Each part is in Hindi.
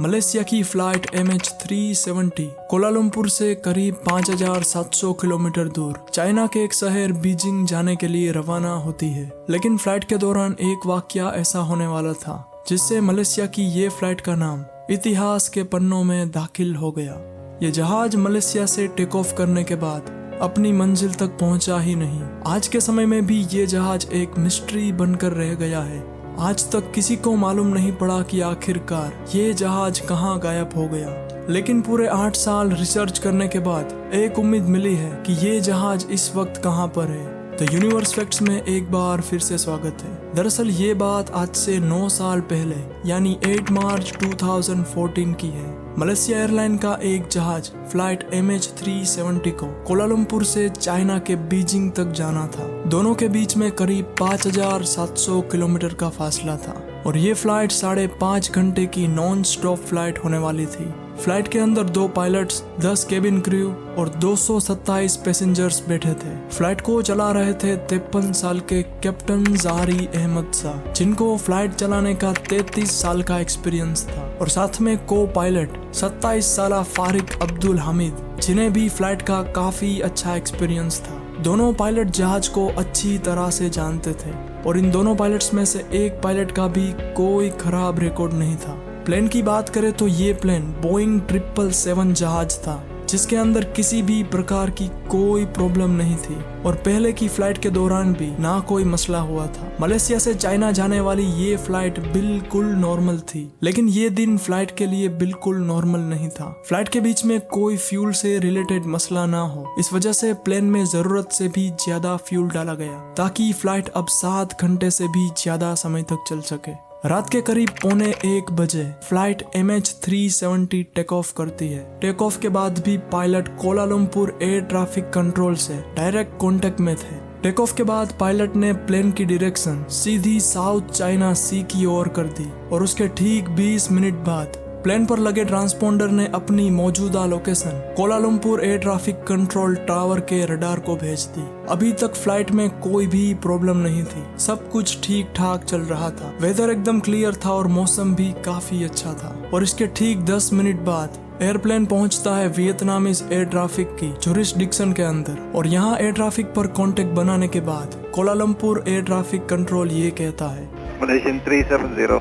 मलेशिया की फ्लाइट MH370 कोलालमपुर से करीब 5,700 किलोमीटर दूर चाइना के एक शहर बीजिंग जाने के लिए रवाना होती है। लेकिन फ्लाइट के दौरान एक वाकया ऐसा होने वाला था जिससे मलेशिया की ये फ्लाइट का नाम इतिहास के पन्नों में दाखिल हो गया। ये जहाज मलेशिया से टेक ऑफ करने के बाद अपनी मंजिल तक पहुंचा ही नहीं। आज के समय में भी ये जहाज एक मिस्ट्री बनकर रह गया है। आज तक किसी को मालूम नहीं पड़ा कि आखिरकार ये जहाज कहाँ गायब हो गया। लेकिन पूरे 8 साल रिसर्च करने के बाद एक उम्मीद मिली है कि ये जहाज इस वक्त कहाँ पर है। तो यूनिवर्स फैक्ट्स में एक बार फिर से स्वागत है। दरअसल ये बात आज से 9 साल पहले यानी 8 मार्च 2014 की है। मलेशिया एयरलाइन का एक जहाज फ्लाइट MH370 को कोलालमपुर से चाइना के बीजिंग तक जाना था। दोनों के बीच में करीब 5,700 किलोमीटर का फासला था और ये फ्लाइट 5.5 घंटे की नॉन स्टॉप फ्लाइट होने वाली थी। फ्लाइट के अंदर 2 पायलट्स, 10 केबिन क्रू और 227 पैसेंजर्स बैठे थे। फ्लाइट को चला रहे थे 53 साल के कैप्टन ज़ारी अहमद शाह, जिनको फ्लाइट चलाने का 33 साल का एक्सपीरियंस था, और साथ में को पायलट 27 साला फारिक अब्दुल हामिद, जिन्हें भी फ्लाइट का काफी अच्छा एक्सपीरियंस था। दोनों पायलट जहाज को अच्छी तरह से जानते थे और इन दोनों पायलट्स में से एक पायलट का भी कोई खराब रिकॉर्ड नहीं था। प्लेन की बात करें तो ये प्लेन बोइंग 777 जहाज था जिसके अंदर किसी भी प्रकार की कोई प्रॉब्लम नहीं थी और पहले की फ्लाइट के दौरान भी ना कोई मसला हुआ था। मलेशिया से चाइना जाने वाली ये फ्लाइट बिल्कुल नॉर्मल थी, लेकिन ये दिन फ्लाइट के लिए बिल्कुल नॉर्मल नहीं था। फ्लाइट के बीच में कोई फ्यूल से रिलेटेड मसला ना हो, इस वजह से प्लेन में जरूरत से भी ज्यादा फ्यूल डाला गया ताकि फ्लाइट अब 7 घंटे से भी ज्यादा समय तक चल सके। रात के करीब 1:45 बजे फ्लाइट MH370 टेक ऑफ करती है। टेक ऑफ के बाद भी pilot Kuala Lumpur air traffic control से डायरेक्ट कांटेक्ट में थे। टेक ऑफ के बाद पायलट ने प्लेन की डायरेक्शन सीधी साउथ चाइना सी की ओर कर दी और उसके ठीक 20 मिनट बाद प्लेन पर लगे ट्रांसपोंडर ने अपनी मौजूदा location Kuala Lumpur air traffic control tower के रडार को भेज दी। अभी तक फ्लाइट में कोई भी प्रॉब्लम नहीं थी, सब कुछ ठीक ठाक चल रहा था। वेदर एकदम क्लियर था और मौसम भी काफी अच्छा था। और इसके ठीक 10 मिनट बाद एयरप्लेन पहुंचता है वियतनामीज एयर ट्रैफिक की जुरिस्डिक्शन के अंदर और यहाँ एयर ट्रैफिक पर कांटेक्ट बनाने के बाद कोलालमपुर एयर ट्रैफिक कंट्रोल ये कहता है, Malaysian 370,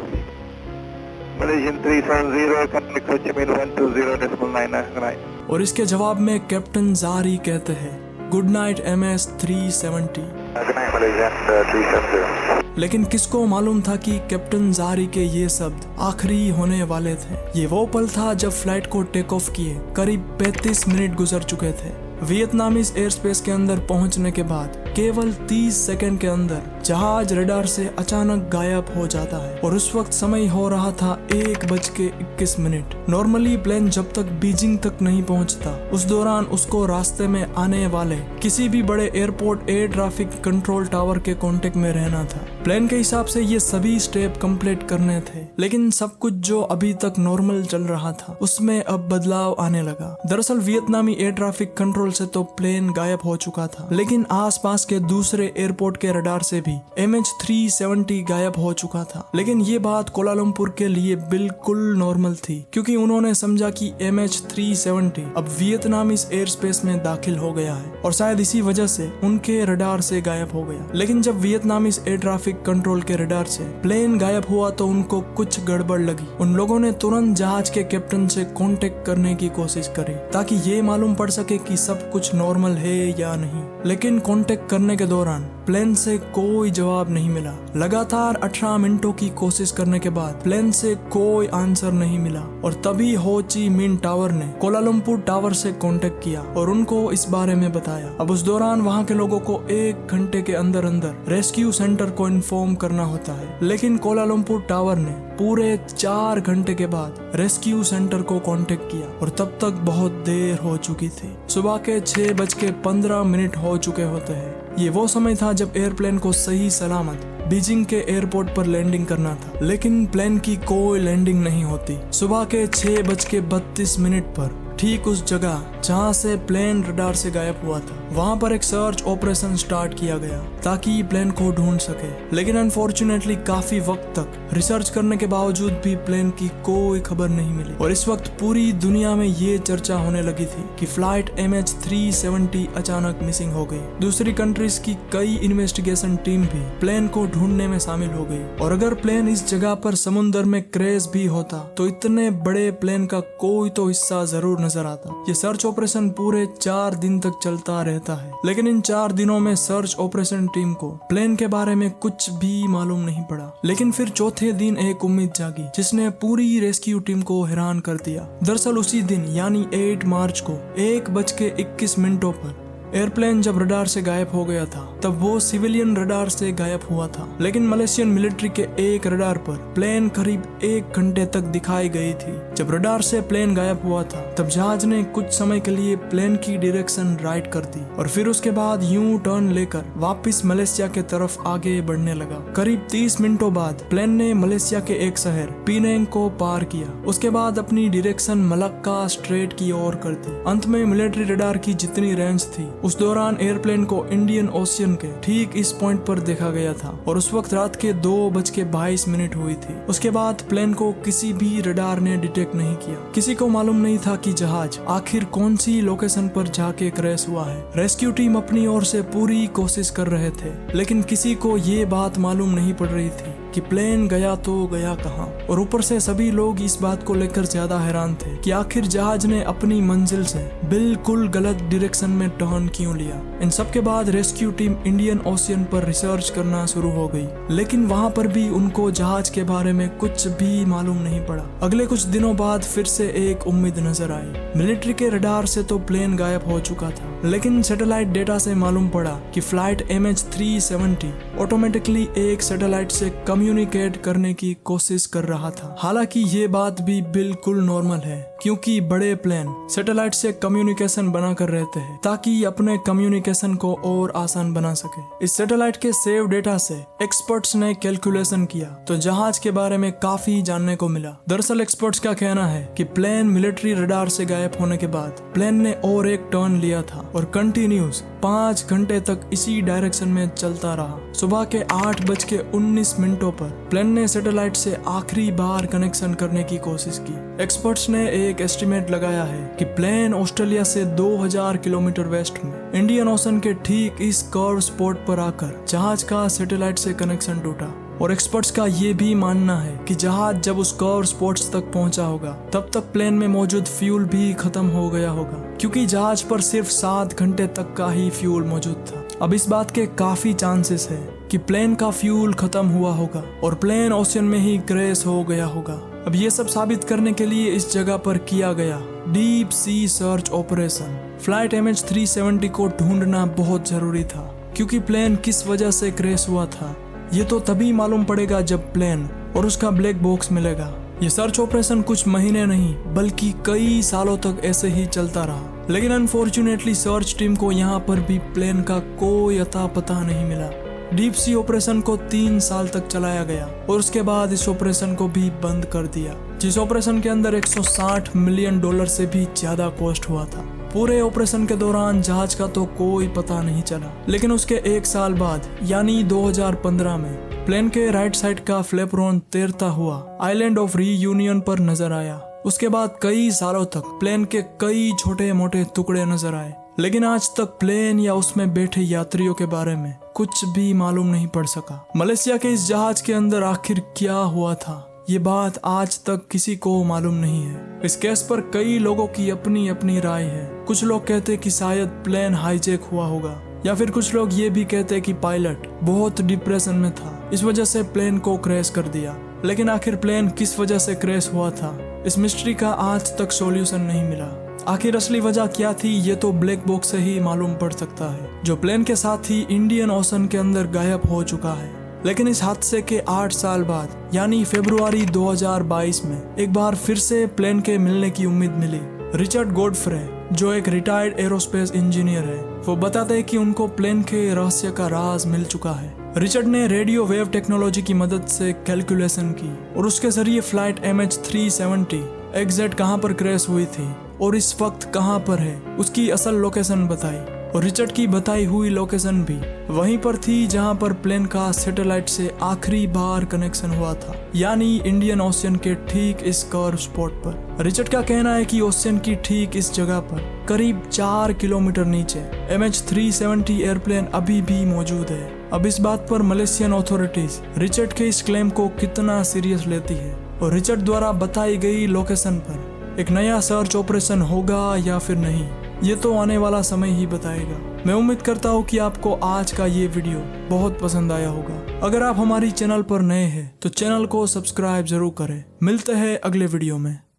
Malaysian 370, contact Ho Chi Minh 120.99. और इसके जवाब में कैप्टन ज़ारी कहते हैं, good night MS370। Good night, Malaysian 370. लेकिन किसको मालूम था कि कैप्टन ज़ारी के ये शब्द आखिरी होने वाले थे। ये वो पल था जब फ्लाइट को टेक ऑफ किए करीब 35 मिनट गुजर चुके थे। वियतनामीज एयर स्पेस के अंदर पहुंचने के बाद केवल 30 सेकंड के अंदर जहाज रडार से अचानक गायब हो जाता है और उस वक्त समय हो रहा था 1:21। नॉर्मली प्लेन जब तक बीजिंग तक नहीं पहुंचता उस दौरान उसको रास्ते में आने वाले किसी भी बड़े airport air traffic control tower के कांटेक्ट में रहना था। प्लेन के हिसाब से ये सभी स्टेप कंप्लीट करने थे, लेकिन सब कुछ जो अभी तक नॉर्मल चल रहा था उसमें अब बदलाव आने लगा। दरअसल वियतनामी एयर ट्रैफिक कंट्रोल से तो प्लेन गायब हो चुका था, लेकिन आसपास के दूसरे एयरपोर्ट के रडार से भी MH370 गायब हो चुका था। लेकिन ये बात कोलालमपुर के लिए बिल्कुल नॉर्मल थी, क्योंकि उन्होंने समझा कि MH370 अब वियतनामी एयर स्पेस में दाखिल हो गया है और शायद इसी वजह से उनके रडार से गायब हो गया। लेकिन जब वियतनामी एयर ट्रैफिक कंट्रोल के रडार से प्लेन गायब हुआ तो उनको कुछ गड़बड़ लगी। उन लोगों ने तुरंत जहाज के कैप्टन से कांटेक्ट करने की कोशिश करी ताकि ये मालूम पड़ सके कि सब कुछ नॉर्मल है या नहीं। लेकिन कांटेक्ट करने के दौरान प्लेन से कोई जवाब नहीं मिला। लगातार 18 मिनटों की कोशिश करने के बाद प्लेन से कोई आंसर नहीं मिला और तभी हो ची मिन टावर ने कोलालमपुर टावर से कांटेक्ट किया और उनको इस बारे में बताया। अब उस दौरान वहां के लोगों को 1 घंटे के अंदर अंदर रेस्क्यू सेंटर को इन्फॉर्म करना होता है, लेकिन कोलालमपुर टावर ने पूरे 4 घंटे के बाद रेस्क्यू सेंटर को कांटेक्ट किया और तब तक बहुत देर हो चुकी थी। सुबह के 6:15 हो चुके होते हैं। ये वो समय था जब एयरप्लेन को सही सलामत बीजिंग के एयरपोर्ट पर लैंडिंग करना था, लेकिन प्लेन की कोई लैंडिंग नहीं होती। सुबह के 6:32 पर ठीक उस जगह जहां से प्लेन रडार से गायब हुआ था वहां पर एक सर्च ऑपरेशन स्टार्ट किया गया ताकि प्लेन को ढूंढ सके, लेकिन अनफॉर्चुनेटली काफी वक्त तक रिसर्च करने के बावजूद भी प्लेन की कोई खबर नहीं मिली। और इस वक्त पूरी दुनिया में ये चर्चा होने लगी थी कि फ्लाइट MH370 अचानक मिसिंग हो गई। दूसरी कंट्रीज की कई इन्वेस्टिगेशन टीम भी प्लेन को ढूंढने में शामिल हो गई, और अगर प्लेन इस जगह पर समुद्र में क्रैश भी होता तो इतने बड़े प्लेन का कोई तो हिस्सा जरूर नजर आता। ये सर्च ऑपरेशन पूरे 4 दिन तक चलता रहता है, लेकिन इन 4 दिनों में सर्च ऑपरेशन टीम को प्लेन के बारे में कुछ भी मालूम नहीं पड़ा। लेकिन फिर चौथे दिन एक उम्मीद जागी जिसने पूरी रेस्क्यू टीम को हैरान कर दिया। दरअसल उसी दिन यानी 8 मार्च को 1:21 पर एयरप्लेन जब रडार से गायब हो गया था तब वो सिविलियन रडार से गायब हुआ था, लेकिन मलेशियन मिलिट्री के एक रडार पर प्लेन करीब 1 घंटे तक दिखाई गई थी। जब रडार से प्लेन गायब हुआ था तब जहाज ने कुछ समय के लिए प्लेन की डायरेक्शन राइट कर दी और फिर उसके बाद यूं टर्न लेकर वापस मलेशिया के तरफ आगे बढ़ने लगा। करीब 30 मिनटों बाद प्लेन ने मलेशिया के एक शहर पीनेंग को पार किया। उसके बाद अपनी डायरेक्शन मलक्का स्ट्रेट की ओर कर दी। अंत में मिलिट्री रडार की जितनी रेंज थी उस दौरान एयरप्लेन को इंडियन ओशियन के ठीक इस पॉइंट पर देखा गया था, और उस वक्त रात के 2:22 हुई थी। उसके बाद प्लेन को किसी भी रडार ने डिटेक्ट नहीं किया। किसी को मालूम नहीं था कि जहाज आखिर कौन सी लोकेशन पर जाके क्रैश हुआ है। रेस्क्यू टीम अपनी ओर से पूरी कोशिश कर रहे थे, लेकिन किसी को ये बात मालूम नहीं पड़ रही थी कि प्लेन गया तो गया कहां। और ऊपर से सभी लोग इस बात को लेकर ज्यादा हैरान थे कि आखिर जहाज ने अपनी मंजिल से बिल्कुल गलत डायरेक्शन में टर्न क्यों लिया। इन सब के बाद रेस्क्यू टीम इंडियन ओशियन पर रिसर्च करना शुरू हो गई, लेकिन वहां पर भी उनको जहाज के बारे में कुछ भी मालूम नहीं पड़ा। अगले कुछ दिनों बाद फिर से एक उम्मीद नजर आई। मिलिट्री के रडार से तो प्लेन गायब हो चुका था, लेकिन सैटेलाइट डेटा से मालूम पड़ा कि फ्लाइट MH370 ऑटोमेटिकली एक सैटेलाइट से कम्युनिकेट करने की कोशिश कर रहा था। हालांकि ये बात भी बिल्कुल नॉर्मल है, क्योंकि बड़े प्लेन सैटेलाइट से कम्युनिकेशन बनाकर रहते हैं ताकि अपने कम्युनिकेशन को और आसान बना सके। इस सैटेलाइट के सेव डेटा से एक्सपर्ट्स ने कैलकुलेशन किया तो जहाज के बारे में काफी जानने को मिला। दरअसल एक्सपर्ट्स का कहना है कि प्लेन मिलिट्री रडार से गायब होने के बाद प्लेन ने और एक टर्न लिया था और कंटिन्यूस 5 घंटे तक इसी डायरेक्शन में चलता रहा। सुबह के 8:19 पर प्लेन ने सैटेलाइट से आखिरी बार कनेक्शन करने की कोशिश की। एक्सपर्ट्स ने एक एस्टिमेट लगाया है कि प्लेन ऑस्ट्रेलिया से 2000 किलोमीटर वेस्ट में इंडियन ओशन के ठीक इस कर्व स्पॉट पर आकर जहाज का सैटेलाइट से कनेक्शन टूटा। और एक्सपर्ट्स का ये भी मानना है कि जहाज जब उस कर्व स्पॉट्स तक पहुंचा होगा तब तक प्लेन में मौजूद फ्यूल भी खत्म हो गया होगा, क्योंकि जहाज पर सिर्फ 7 घंटे तक का ही फ्यूल मौजूद था। अब इस बात के काफी चांसेस है कि प्लेन का फ्यूल खत्म हुआ होगा और प्लेन ओशियन में ही क्रैश हो गया होगा। अब ये सब साबित करने के लिए इस जगह पर किया गया deep sea search operation. Flight MH370 को ढूंढना बहुत जरूरी था, क्योंकि प्लेन किस वजह से क्रैश हुआ था ये तो तभी मालूम पड़ेगा जब प्लेन और उसका ब्लैक बॉक्स मिलेगा। ये सर्च ऑपरेशन कुछ महीने नहीं बल्कि कई सालों तक ऐसे ही चलता रहा, लेकिन अनफॉर्चुनेटली सर्च टीम को यहाँ पर भी प्लेन का कोई अता पता नहीं मिला। डीप सी ऑपरेशन को 3 साल तक चलाया गया और उसके बाद इस ऑपरेशन को भी बंद कर दिया, जिस ऑपरेशन के अंदर $160 मिलियन से भी ज्यादा कॉस्ट हुआ था। पूरे ऑपरेशन के दौरान जहाज का तो कोई पता नहीं चला, लेकिन उसके 1 साल बाद यानी 2015 में प्लेन के राइट साइड का फ्लैपरोन तैरता हुआ आइलैंड ऑफ रीयूनियन पर नजर आया। उसके बाद कई सालों तक प्लेन के कई छोटे मोटे टुकड़े नजर आए, लेकिन आज तक प्लेन या उसमें बैठे यात्रियों के बारे में कुछ भी मालूम नहीं पड़ सका। मलेशिया के इस जहाज के अंदर आखिर क्या हुआ था ये बात आज तक किसी को मालूम नहीं है। इस केस पर कई लोगों की अपनी अपनी राय है। कुछ लोग कहते कि शायद प्लेन हाईजैक हुआ होगा, या फिर कुछ लोग ये भी कहते कि पायलट बहुत डिप्रेशन में था, इस वजह से प्लेन को क्रैश कर दिया। लेकिन आखिर प्लेन किस वजह से क्रैश हुआ था, इस मिस्ट्री का आज तक सॉल्यूशन नहीं मिला। आखिर असली वजह क्या थी ये तो ब्लैक बॉक्स से ही मालूम पड़ सकता है, जो प्लेन के साथ ही इंडियन ओशन के अंदर गायब हो चुका है। लेकिन इस हादसे के 8 साल बाद यानी फरवरी 2022 में एक बार फिर से प्लेन के मिलने की उम्मीद मिली। रिचर्ड गॉडफ्रे, जो एक रिटायर्ड एरोस्पेस इंजीनियर है, वो बताते हैं कि उनको प्लेन के रहस्य का राज मिल चुका है। रिचर्ड ने रेडियो वेव टेक्नोलॉजी की मदद से कैलकुलेशन की और उसके जरिए फ्लाइट MH370 एग्जैक्ट कहां पर क्रैश हुई थी और इस वक्त कहां पर है उसकी असल लोकेशन बताई। और रिचर्ड की बताई हुई लोकेशन भी वहीं पर थी जहां पर प्लेन का सैटेलाइट से आखिरी बार कनेक्शन हुआ था, यानी इंडियन ओशियन के ठीक इस कर्व स्पॉट पर। रिचर्ड का कहना है कि ओशियन की ठीक इस जगह पर करीब 4 किलोमीटर नीचे MH370 एयरप्लेन अभी भी मौजूद है। अब इस बात पर मलेशियन अथॉरिटीज रिचर्ड के इस क्लेम को कितना सीरियस लेती है और रिचर्ड द्वारा बताई गई लोकेशन पर एक नया सर्च ऑपरेशन होगा या फिर नहीं, ये तो आने वाला समय ही बताएगा। मैं उम्मीद करता हूँ कि आपको आज का ये वीडियो बहुत पसंद आया होगा। अगर आप हमारी चैनल पर नए हैं तो चैनल को सब्सक्राइब जरूर करें। मिलते हैं अगले वीडियो में।